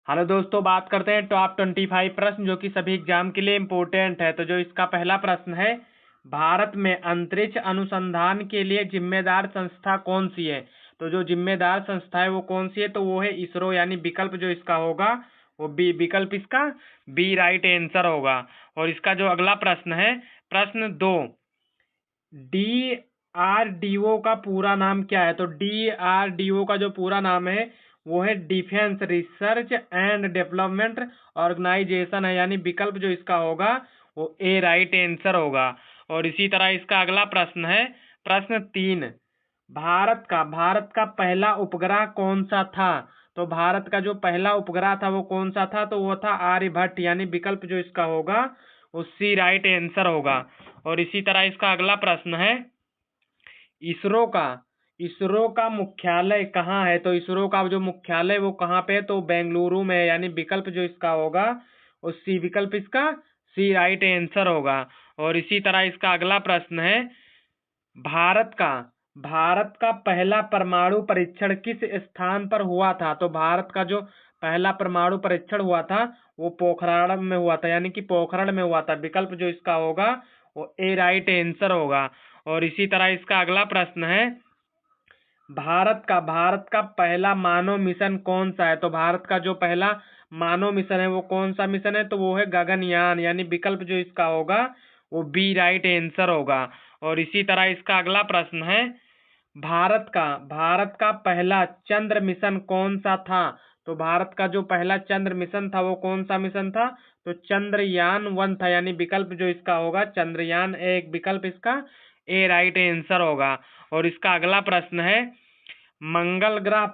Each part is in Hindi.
हेलो दोस्तों, बात करते हैं टॉप 25 प्रश्न जो कि सभी एग्जाम के लिए इम्पोर्टेंट है। तो जो इसका पहला प्रश्न है, भारत में अंतरिक्ष अनुसंधान के लिए जिम्मेदार संस्था कौन सी है? तो जो जिम्मेदार संस्था है वो कौन सी है? तो वो है इसरो, यानी विकल्प जो इसका होगा वो बी। विकल्प इसका बी राइट आंसर होगा। और इसका जो अगला प्रश्न है, प्रश्न 2, DRDO का पूरा नाम क्या है? तो DRDO का जो पूरा नाम है वो है defence research and development organisation है, यानी विकल्प जो इसका होगा वो ए राइट आंसर होगा। और इसी तरह इसका अगला प्रश्न है, प्रश्न 3, भारत का पहला उपग्रह कौन सा था? तो भारत का जो पहला उपग्रह था वो कौन सा था? तो वो था आर्यभट्ट, यानी विकल्प जो इसका होगा वो सी राइट आंसर होगा। और इसी तरह इसका अगला प्रश्न है, इसरो का मुख्यालय कहाँ है? तो इसरो का जो मुख्यालय वो कहाँ पे है? तो बेंगलुरु में है, यानी विकल्प जो इसका होगा वो सी। विकल्प इसका सी राइट आंसर होगा। और इसी तरह इसका अगला प्रश्न है, भारत का पहला परमाणु परीक्षण किस स्थान पर हुआ था? तो भारत का जो पहला परमाणु परीक्षण हुआ था वो पोखरण में हुआ था, यानी कि पोखरण में हुआ था। विकल्प जो इसका होगा वो ए राइट आंसर होगा। और इसी तरह इसका अगला प्रश्न है, भारत का पहला मानव मिशन कौन सा है? तो भारत का जो पहला मानव मिशन है वो कौन सा मिशन है? तो वो है गगनयान, यानी विकल्प जो इसका होगा वो बी राइट आंसर होगा। और इसी तरह इसका अगला प्रश्न है, भारत का पहला चंद्र मिशन कौन सा था? तो भारत का जो पहला चंद्र मिशन था वो कौन सा मिशन था? तो चंद्रयान 1 था, यानी विकल्प जो इसका होगा चंद्रयान 1। विकल्प इसका ए राइट आंसर होगा। और इसका अगला प्रश्न है, मंगल ग्रह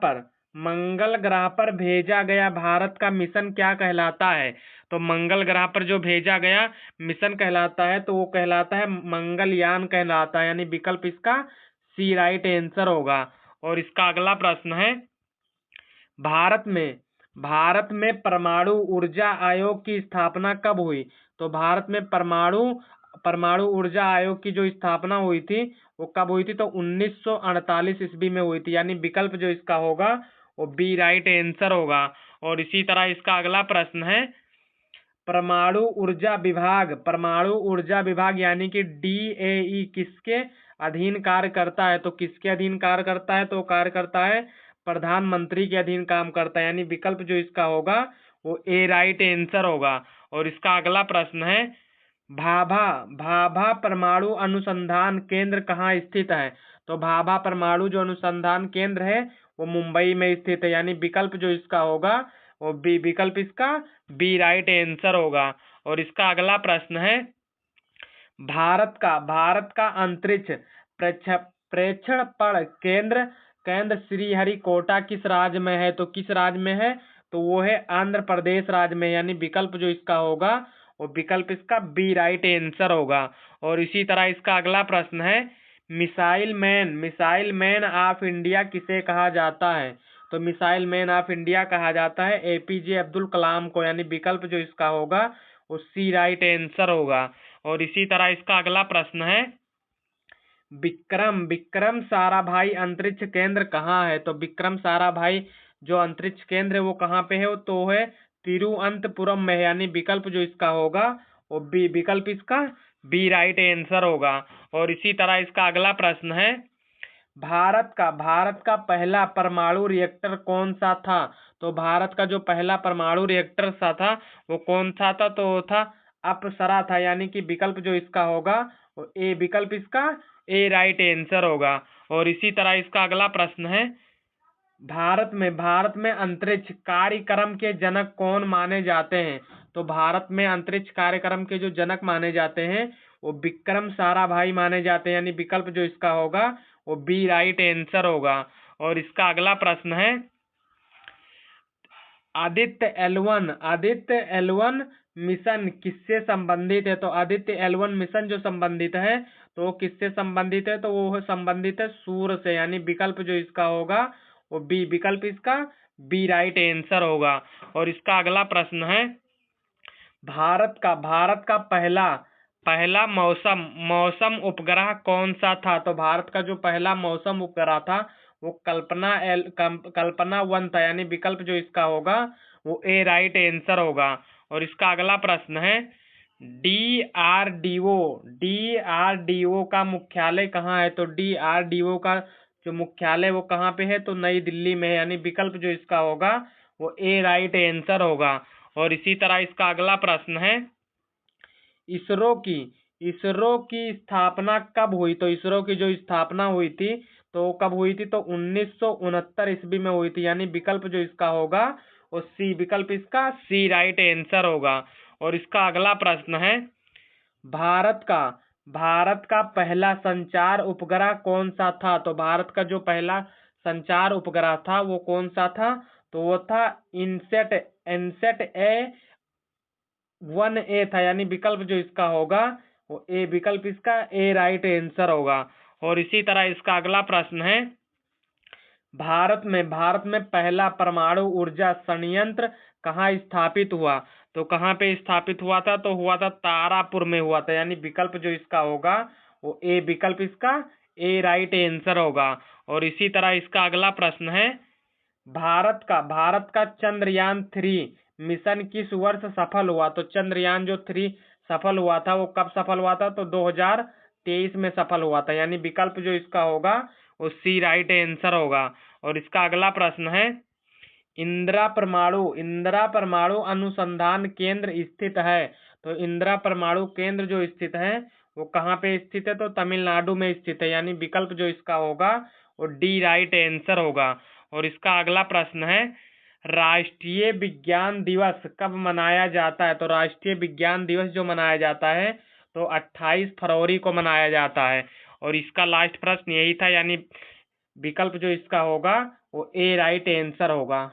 पर भेजा गया भारत का मिशन क्या कहलाता है? तो मंगल ग्रह पर जो भेजा गया मिशन कहलाता है तो वो कहलाता है मंगलयान कहलाता है, यानी विकल्प इसका सी राइट आंसर होगा। और इसका अगला प्रश्न है, भारत में परमाणु ऊर्जा आयोग की स्थापना कब हुई? तो भारत में परमाणु ऊर्जा आयोग की जो स्थापना हुई थी वो कब हुई थी? तो 1948 ईस्वी में हुई थी, यानी विकल्प जो इसका होगा वो बी राइट आंसर होगा। और इसी तरह इसका अगला प्रश्न है, परमाणु ऊर्जा विभाग यानी कि DAE किसके अधीन कार्य करता है? तो किसके अधीन कार्य करता है? तो कार्य करता है प्रधानमंत्री के अधीन काम करता है, यानी विकल्प जो इसका होगा वो ए राइट आंसर होगा। और इसका अगला प्रश्न है, भाभा परमाणु अनुसंधान केंद्र कहाँ स्थित है? तो भाभा परमाणु जो अनुसंधान केंद्र है वो मुंबई में स्थित है, यानी विकल्प जो इसका होगा वो बी। विकल्प इसका बी राइट आंसर होगा। और इसका अगला प्रश्न है, भारत का अंतरिक्ष प्रेक्षण केंद्र श्रीहरिकोटा किस राज्य में है? तो किस राज्य में है? तो वो है आंध्र प्रदेश राज्य में, यानी विकल्प जो इसका होगा वो विकल्प इसका बी राइट आंसर होगा। और इसी तरह इसका अगला प्रश्न है, मिसाइल मैन ऑफ इंडिया किसे कहा जाता है? तो मिसाइल मैन ऑफ इंडिया कहा जाता है APJ अब्दुल कलाम को, यानी विकल्प जो इसका होगा वो सी राइट आंसर होगा। और इसी तरह इसका अगला प्रश्न है, विक्रम साराभाई अंतरिक्ष केंद्र कहाँ है? तो विक्रम साराभाई जो अंतरिक्ष केंद्र है वो कहाँ पे है? तो है तिरुवनंतपुरम में है, यानी विकल्प जो इसका होगा वो बी। विकल्प इसका बी राइट आंसर होगा। और इसी तरह इसका अगला प्रश्न है, भारत का पहला परमाणु रिएक्टर कौन सा था? तो भारत का जो पहला परमाणु रिएक्टर सा था वो कौन सा था? तो वो था अप्सरा था, यानी कि विकल्प जो इसका होगा वो ए। विकल्प इसका ए राइट आंसर होगा। और इसी तरह इसका अगला प्रश्न है, भारत में अंतरिक्ष कार्यक्रम के जनक कौन माने जाते हैं? तो भारत में अंतरिक्ष कार्यक्रम के जो जनक माने जाते हैं वो विक्रम साराभाई माने जाते हैं, यानी विकल्प जो इसका होगा वो बी राइट आंसर होगा। और इसका अगला प्रश्न है, आदित्य L1 मिशन किससे संबंधित है? तो आदित्य L1 मिशन जो संबंधित है तो किससे संबंधित है? तो वो संबंधित है सूर्य से, यानी विकल्प जो इसका होगा वो बी। विकल्प इसका बी राइट आंसर होगा। और इसका अगला प्रश्न है, भारत का पहला पहला मौसम उपग्रह कौन सा था? तो भारत का जो पहला मौसम उपग्रह था वो कल्पना 1 था, यानी विकल्प जो इसका होगा वो ए राइट आंसर होगा। और इसका अगला प्रश्न है डीआरडीओ। डीआरडीओ का मुख्यालय कहाँ है? तो डीआरडीओ का जो मुख्यालय वो कहाँ पे है? तो नई दिल्ली में है, यानी विकल्प जो इसका होगा वो ए राइट आंसर होगा। और इसी तरह इसका अगला प्रश्न है इसरो की स्थापना कब हुई? तो इसरो की जो स्थापना हुई थी तो कब हुई थी? तो 1969 ईस्वी में हुई थी, यानी विकल्प जो इसका होगा वो सी, विकल्प इसका सी राइट आंसर होगा। और इसका अगला प्रश्न है भारत का पहला संचार उपग्रह कौन सा था? तो भारत का जो पहला संचार उपग्रह था वो कौन सा था? तो वो था इनसेट इनसेट ए 1A था, यानी विकल्प जो इसका होगा वो ए, विकल्प इसका ए राइट आंसर होगा। और इसी तरह इसका अगला प्रश्न है भारत में पहला परमाणु ऊर्जा संयंत्र कहाँ स्थापित हुआ? तो कहाँ पे स्थापित हुआ था? तो हुआ था तारापुर में हुआ था, यानी विकल्प जो इसका होगा वो ए, विकल्प इसका ए राइट आंसर होगा। और इसी तरह इसका अगला प्रश्न है भारत का चंद्रयान-3 मिशन किस वर्ष सफल हुआ? तो चंद्रयान जो 3 सफल हुआ था वो कब सफल हुआ था? तो 2023 में सफल हुआ था, यानी विकल्प जो इसका होगा वो सी राइट आंसर होगा। और इसका अगला प्रश्न है इंदिरा परमाणु अनुसंधान केंद्र स्थित है। तो इंदिरा परमाणु केंद्र जो स्थित है वो कहाँ पे स्थित है? तो तमिलनाडु में स्थित है, यानी विकल्प जो इसका होगा वो डी राइट आंसर होगा। और इसका अगला प्रश्न है राष्ट्रीय विज्ञान दिवस कब मनाया जाता है? तो राष्ट्रीय विज्ञान दिवस जो मनाया जाता है तो 28 फरवरी को मनाया जाता है। और इसका लास्ट प्रश्न यही था, यानी विकल्प जो इसका होगा वो ए राइट आंसर होगा।